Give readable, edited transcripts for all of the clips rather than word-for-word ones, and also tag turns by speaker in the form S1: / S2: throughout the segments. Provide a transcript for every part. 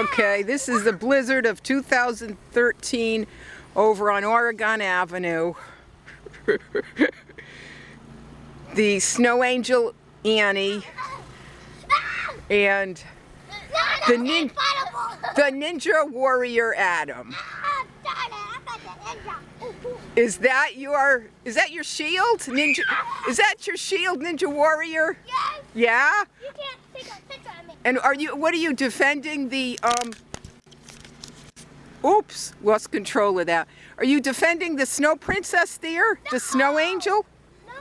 S1: Okay, this is the blizzard of 2013 over on Oregon Avenue. The Snow Angel Annie and the Ninja Warrior Adam. Is that your shield, Ninja? Is that your shield, Ninja Warrior?
S2: Yes.
S1: Yeah?
S2: You can't take a picture of me.
S1: And what are you defending the oops, lost control of that. Are you defending the Snow Princess there? No. The Snow Angel?
S2: No,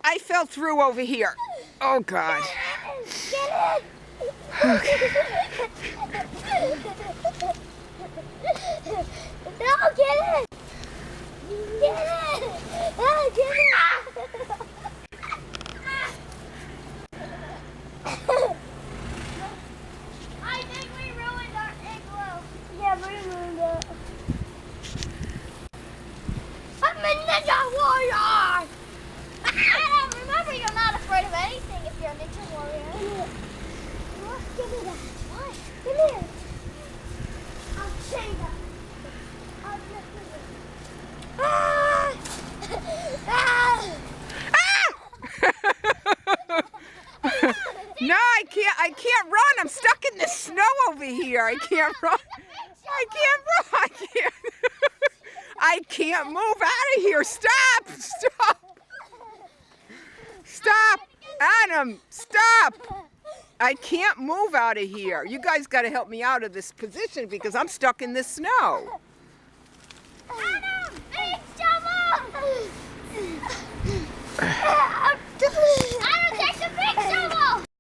S1: I fell through over here. Oh God.
S2: Get it.
S1: Okay.
S2: No, get it. Get it. No, get it. I think we ruined our igloo. Yeah, we ruined it. I'm a Ninja Warrior. Adam, remember you're not afraid of anything if you're a Ninja Warrior. Give me that. What? Give me it. I'll change that. I'll just do it. Ah! Ah!
S1: No, I can't run. I'm stuck in the snow over here. I can't run. I can't move out of here. Stop. Stop. Adam, stop. I can't move out of here. You guys got to help me out of this position because I'm stuck in the snow.
S2: Adam, big shovel!